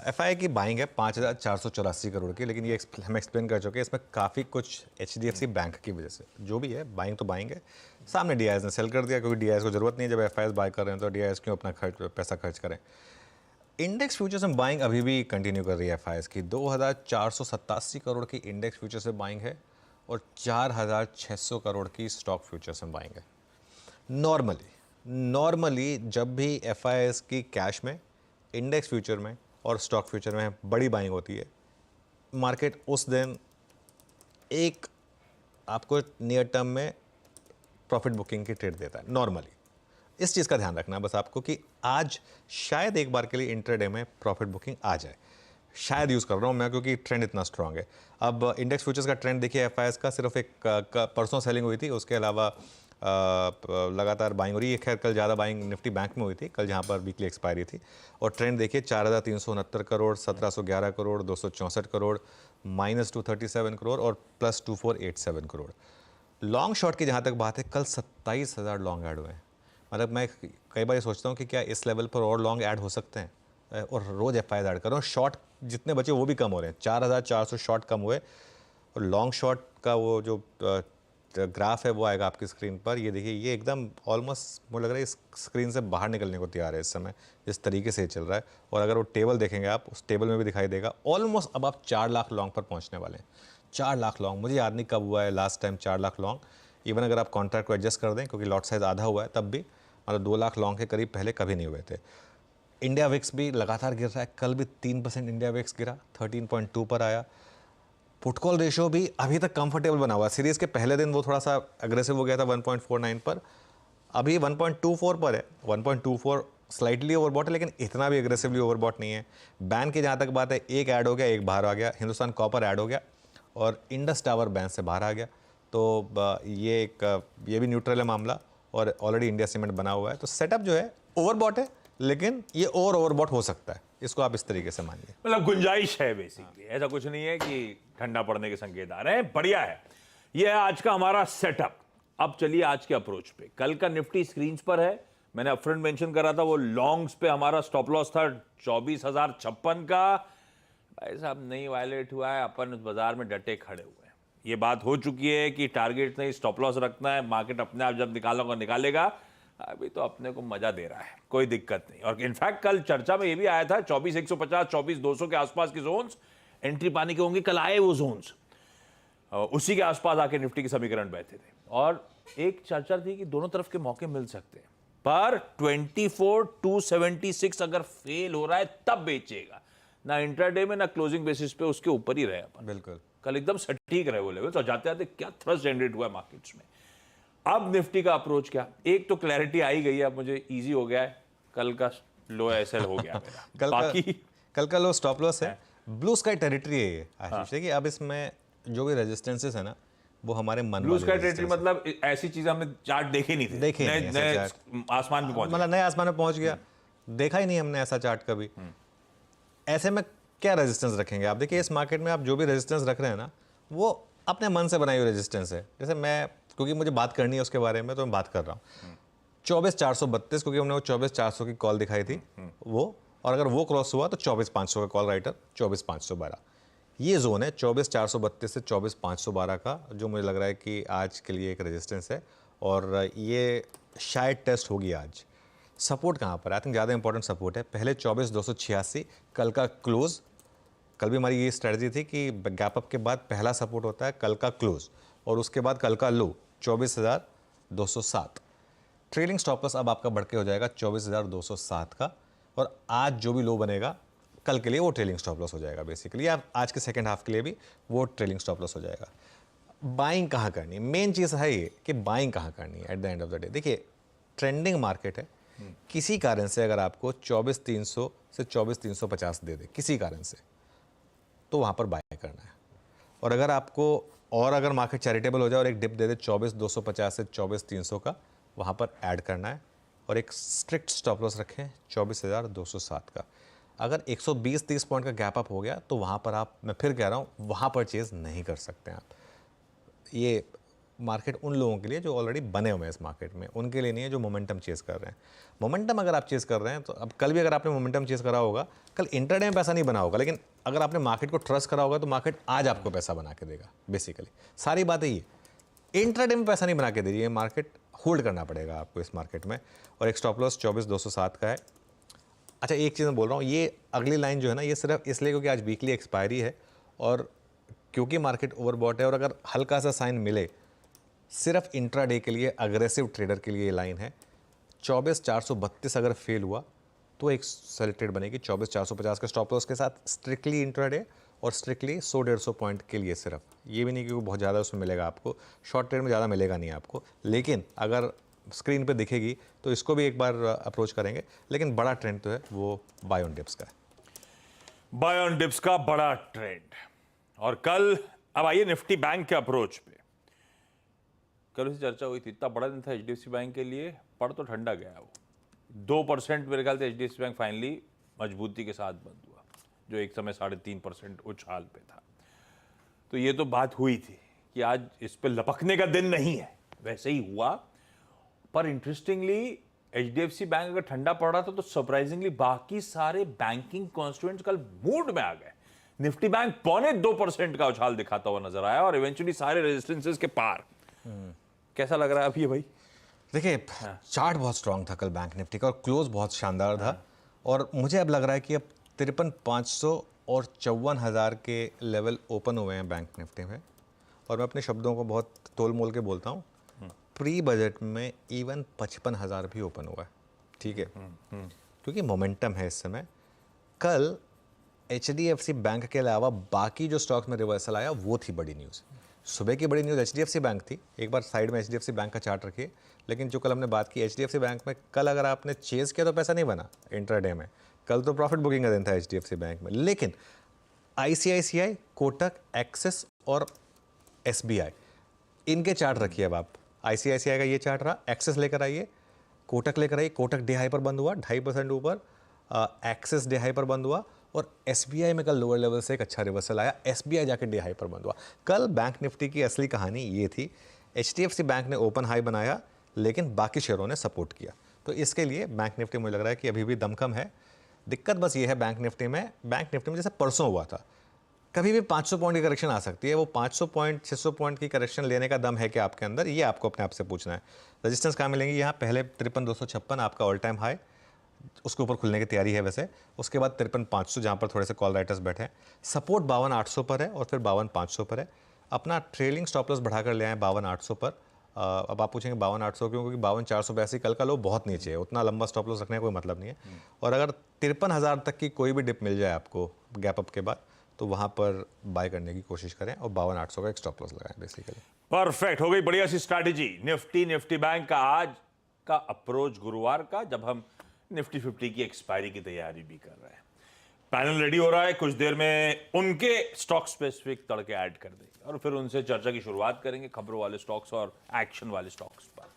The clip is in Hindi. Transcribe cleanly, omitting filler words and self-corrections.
एफआई की बाइंग है 5,484 करोड़ की, लेकिन ये हम एक्सप्लेन कर चुके हैं, इसमें काफ़ी कुछ एचडीएफसी बैंक की वजह से जो भी है बाइंग तो बाइंग है। सामने डीआईएस ने सेल कर दिया, क्योंकि डीआईएस को जरूरत नहीं है, जब एफआईएस बाय कर रहे हैं तो डीआईएस क्यों अपना पैसा खर्च करें। इंडेक्स फ्यूचर्स में बाइंग अभी भी कंटिन्यू कर रही है एफआईएस की। 2,487 करोड़ की इंडेक्स फ्यूचर्स में बाइंग है और 4,600 करोड़ की स्टॉक फ्यूचर्स में बाइंग है। नॉर्मली जब भी एफआईएस की कैश में, इंडेक्स फ्यूचर में और स्टॉक फ्यूचर में बड़ी बाइंग होती है, मार्केट उस दिन एक आपको नियर टर्म में प्रॉफिट बुकिंग की ट्रेड देता है नॉर्मली। इस चीज़ का ध्यान रखना है बस आपको कि आज शायद एक बार के लिए इंट्राडे में प्रॉफिट बुकिंग आ जाए। शायद यूज़ कर रहा हूँ मैं, क्योंकि ट्रेंड इतना स्ट्रांग है। अब इंडेक्स फ्यूचर्स का ट्रेंड देखिए, एफआईएस का सिर्फ एक परसों सेलिंग हुई थी, उसके अलावा लगातार बाइंग हो रही है। खैर कल ज़्यादा बाइंग निफ्टी बैंक में हुई थी, कल जहाँ पर वीकली एक्सपायरी थी। और ट्रेंड देखिए 4,369 करोड़, 1,711 करोड़, 264 करोड़, -237 करोड़ और +2,487 करोड़। लॉन्ग शॉर्ट की जहाँ तक बात है, कल 27,000 लॉन्ग ऐड हुए हैं। मतलब मैं कई बार ये सोचता हूँ कि क्या इस लेवल पर और लॉन्ग ऐड हो सकते हैं, और रोज़ एफआईआर ऐड कर रहा हूँ। शॉर्ट जितने बचे वो भी कम हो रहे हैं, 4,400 शॉर्ट कम हुए। और लॉन्ग शॉर्ट का वो जो ग्राफ है वो आएगा आपकी स्क्रीन पर। ये देखिए, ये एकदम ऑलमोस्ट मुझे लग रहा है इस स्क्रीन से बाहर निकलने को तैयार है इस समय, जिस तरीके से ये चल रहा है। और अगर वो टेबल देखेंगे आप, उस टेबल में भी दिखाई देगा ऑलमोस्ट अब आप 4 लाख लॉन्ग पर पहुंचने वाले हैं। 4 लाख लॉन्ग, मुझे याद नहीं कब हुआ है last time 4 lakh long. Even अगर आप कॉन्ट्रैक्ट को एडजस्ट कर दें, क्योंकि लॉट साइज आधा हुआ है, तब भी मतलब 2 लाख लॉन्ग के करीब पहले कभी नहीं हुए थे। इंडिया विक्स भी लगातार गिर रहा है, कल भी 3% इंडिया विक्स गिरा, 13.2 पर आया। पुट कॉल रेशियो भी अभी तक कंफर्टेबल बना हुआ है। सीरीज के पहले दिन वो थोड़ा सा अग्रेसिव हो गया था 1.49 पर, अभी 1.24 पर है। 1.24 स्लाइटली ओवरबॉट है, लेकिन इतना भी अग्रेसिवली ओवरबॉट नहीं है। बैन की जहाँ तक बात है, एक ऐड हो गया, एक बाहर आ गया, हिंदुस्तान कॉपर ऐड हो गया और इंडस टावर बैन से बाहर आ गया। तो ये भी न्यूट्रल है मामला, और ऑलरेडी इंडिया सीमेंट बना हुआ है। तो सेटअप जो है ओवरबॉट है, लेकिन ये और ओवरबॉट हो सकता है, इसको आप इस तरीके से मानिए। मतलब गुंजाइश है बेसिकली, ऐसा कुछ नहीं है कि ठंडा पड़ने के संकेत आ रहे हैं। बढ़िया है, ये है आज का हमारा सेटअप। अब चलिए आज के अप्रोच पे। कल का निफ्टी स्क्रीन पर है, मैंने अपफ्रंट मेंशन करा था, वो लॉन्ग्स पे हमारा स्टॉप लॉस था 24,056 का। भाई साहब नहीं वायलेट हुआ है, अपन उस बाजार में डटे खड़े हुए हैं। ये बात हो चुकी है कि टारगेट नहीं स्टॉप लॉस रखना है, मार्केट अपने आप जब निकालेगा। अभी तो अपने को मजा दे रहा है, कोई दिक्कत नहीं। और इनफैक्ट कल चर्चा में ये भी आया था 24,150 24,200 के आसपास के जोन्स एंट्री पाने के होंगे, कल आए वो जोन्स। उसी के आसपास आके निफ्टी के समीकरण बैठे थे और एक चर्चा थी कि दोनों तरफ के मौके मिल सकते हैं, पर 24,276 अगर फेल हो रहा है तब बेचेगा, ना इंट्राडे में ना क्लोजिंग बेसिस पे, उसके ऊपर ही रहे अपन। बिल्कुल कल एकदम सटीक रहे वो लेवल। तो जाते जाते क्या थ्रस्ट जनरेट हुआ है मार्केट्स में। अब निफ्टी का अप्रोच क्या, एक तो क्लैरिटी आई गई है, अब मुझे इजी हो गया है, कल का लो एसएल हो गया मेरा। कल का लो स्टॉप लॉस है, ब्लू स्काई टेरिटरी है ये आशीष। देखिए अब इसमें जो भी रेजिस्टेंसेस है ना, वो हमारे मन ब्लू स्काई टेरिटरी मतलब ऐसी चीज हमने चार्ट देखे नहीं थे, देखे नए आसमान पे पहुंच, मतलब नए आसमान में पहुंच गया। देखा ही नहीं हमने ऐसा चार्ट कभी। ऐसे में क्या रेजिस्टेंस रखेंगे आप? देखिए इस मार्केट में आप जो भी रेजिस्टेंस रख रहे हैं ना, वो अपने मन से बनाई हुई रेजिस्टेंस है। जैसे मैं, क्योंकि मुझे बात करनी है उसके बारे में, तो मैं बात कर रहा हूँ 24,432, क्योंकि हमने वो 24,400 की कॉल दिखाई थी वो, और अगर वो क्रॉस हुआ तो 24,500 का कॉल राइटर, 24,512 ये जोन है। 24,432 से 24,512 का, जो मुझे लग रहा है कि आज के लिए एक रेजिस्टेंस है, और ये शायद टेस्ट होगी आज। सपोर्ट कहाँ पर? आई थिंक ज़्यादा इंपॉर्टेंट सपोर्ट है पहले 24,286 कल का क्लोज। कल भी हमारी ये स्ट्रेटजी थी कि गैप अप के बाद पहला सपोर्ट होता है कल का क्लोज, और उसके बाद कल का लो 24,207। ट्रेलिंग स्टॉप लॉस अब आपका बढ़ के हो जाएगा 24,207 का, और आज जो भी लो बनेगा कल के लिए वो ट्रेलिंग स्टॉप लॉस हो जाएगा बेसिकली। आप आज के सेकंड हाफ के लिए भी वो ट्रेलिंग स्टॉप लॉस हो जाएगा। बाइंग कहाँ करनी है, मेन चीज़ है ये कि बाइंग कहाँ करनी है at the end of the day. देखिए ट्रेंडिंग मार्केट है, किसी कारण से अगर आपको 24,300 से 24,350 दे दे किसी कारण से, तो वहाँ पर बाय करना है। और अगर आपको, और अगर मार्केट चैरिटेबल हो जाए और एक डिप दे दे 24,250 से 24,300 का, वहाँ पर ऐड करना है, और एक स्ट्रिक्ट स्टॉप लॉस रखें 24,207 का। अगर 120-30 पॉइंट का गैप अप हो गया तो वहाँ पर आप, मैं फिर कह रहा हूँ, वहाँ परचेज नहीं कर सकते आप। ये मार्केट उन लोगों के लिए जो ऑलरेडी बने हुए हैं इस मार्केट में, उनके लिए नहीं है जो मोमेंटम चेस कर रहे हैं। मोमेंटम अगर आप चेस कर रहे हैं तो अब कल भी अगर आपने मोमेंटम चेस करा होगा, कल इंटरडे में पैसा नहीं बना होगा, लेकिन अगर आपने मार्केट को ट्रस्ट करा होगा तो मार्केट आज आपको पैसा बना के देगा। बेसिकली सारी बात यही है, इंटरडे में पैसा नहीं बना के दीजिए, मार्केट होल्ड करना पड़ेगा आपको इस मार्केट में। और एक स्टॉप लॉस 24,207 का है। अच्छा, एक चीज़ मैं बोल रहा हूँ, ये अगली लाइन जो है ना, ये सिर्फ इसलिए क्योंकि आज वीकली एक्सपायरी है और क्योंकि मार्केट ओवरबॉट है, और अगर हल्का सा साइन मिले सिर्फ इंट्राडे के लिए, अग्रेसिव ट्रेडर के लिए ये लाइन है। 24,432 अगर फेल हुआ तो एक सेल ट्रेड बनेगी 24,450 के स्टॉप लॉस के साथ, स्ट्रिक्टली इंट्राडे और स्ट्रिक्टली 100-150 पॉइंट के लिए सिर्फ। ये भी नहीं कि बहुत ज़्यादा उसमें मिलेगा आपको, शॉर्ट ट्रेड में ज़्यादा मिलेगा नहीं आपको, लेकिन अगर स्क्रीन पे दिखेगी तो इसको भी एक बार अप्रोच करेंगे। लेकिन बड़ा ट्रेंड तो है वो बाय ऑन डिप्स का है। बाय ऑन डिप्स का बड़ा ट्रेंड। और कल अब आइए निफ्टी बैंक के अप्रोच पे। कल उसे चर्चा हुई थी, इतना बड़ा दिन था एचडीएफसी बैंक के लिए, पड़ तो ठंडा गया वो 2% मेरे ख्याल से एचडीएफसी बैंक फाइनली मजबूती के साथ बंद हुआ, जो एक समय 3.5% उछाल पे था। तो ये तो बात हुई थी कि आज इस पे लपकने का दिन नहीं है, वैसे ही हुआ। पर इंटरेस्टिंगली एचडीएफसी बैंक अगर ठंडा पड़ रहा था तो सरप्राइजिंगली बाकी सारे बैंकिंग कॉन्स्टिट्यूएंट्स कल मूड में आ गए। निफ्टी बैंक 0.25% का उछाल दिखाता हुआ नजर आया और इवेंचुअली सारे रेजिस्टेंसेस के पार। कैसा लग रहा है अभी भाई? देखिए, चार्ट बहुत स्ट्रांग था कल बैंक निफ्टी का और क्लोज बहुत शानदार था। और मुझे अब लग रहा है कि अब 53,500 और 54,000 के लेवल ओपन हुए हैं बैंक निफ्टी में। और मैं अपने शब्दों को बहुत तोल मोल के बोलता हूँ, प्री बजट में इवन 55,000 भी ओपन हुआ है। ठीक है, क्योंकि मोमेंटम है इस समय। कल एचडीएफसी बैंक के अलावा बाकी जो स्टॉक्स में रिवर्सल आया वो थी बड़ी न्यूज़। सुबह की बड़ी न्यूज़ एचडीएफसी बैंक थी। एक बार साइड में एचडीएफसी बैंक का चार्ट रखिए। लेकिन जो कल हमने बात की एचडीएफसी बैंक में, कल अगर आपने चेज किया तो पैसा नहीं बना इंट्राडे में। कल तो प्रॉफिट बुकिंग का दिन था एचडीएफसी बैंक में। लेकिन आईसीआईसीआई, कोटक, एक्सिस और एसबीआई, इनके चार्ट रखिए। अब आप आईसीआईसीआई का ये चार्ट रहा, एक्सिस लेकर आइए, कोटक लेकर आइए। कोटक डे हाई पर बंद हुआ 2.5% ऊपर, एक्सिस डे हाई पर बंद हुआ और एसबीआई में कल लोअर लेवल से एक अच्छा रिवर्सल आया, एसबीआई जाके डे हाई पर बंद हुआ। कल बैंक निफ्टी की असली कहानी ये थी, एचडीएफसी बैंक ने ओपन हाई बनाया लेकिन बाकी शेयरों ने सपोर्ट किया। तो इसके लिए बैंक निफ्टी मुझे लग रहा है कि अभी भी दमखम है। दिक्कत बस ये है बैंक निफ्टी में जैसे परसों हुआ था, कभी भी 500 पॉइंट की करेक्शन आ सकती है। वो 500 पॉइंट 600 पॉइंट की करेक्शन लेने का दम है क्या आपके अंदर, ये आपको अपने आप से पूछना है। रेजिस्टेंस कहाँ मिलेंगी? यहाँ पहले 53,256 आपका ऑल टाइम हाई, उसके ऊपर खुलने की तैयारी है वैसे। उसके बाद 53,500 जहाँ पर थोड़े से कॉल राइटर्स बैठे हैं। सपोर्ट 52,800 पर है और फिर 52,500 पर है। अपना ट्रेलिंग स्टॉप लॉस बढ़ाकर ले आए 52,800 पर। अब आप पूछेंगे 52,800 क्यों? क्योंकि 52,482 कल का लो बहुत नीचे है, उतना लंबा स्टॉप लॉस रखने का कोई मतलब नहीं है। और अगर 53,000 तक की कोई भी डिप मिल जाए आपको गैप अप के बाद, तो वहां पर बाय करने की कोशिश करें और 52,800 का एक स्टॉप लॉस लगाएं बेसिकली। परफेक्ट, हो गई बढ़िया सी स्ट्रैटेजी। निफ्टी बैंक का आज का अप्रोच गुरुवार का, जब हम निफ्टी 50 की एक्सपायरी की तैयारी भी कर रहे हैं। पैनल रेडी हो रहा है, कुछ देर में उनके स्टॉक स्पेसिफिक तड़के ऐड कर देंगे और फिर उनसे चर्चा की शुरुआत करेंगे खबरों वाले स्टॉक्स और एक्शन वाले स्टॉक्स पर।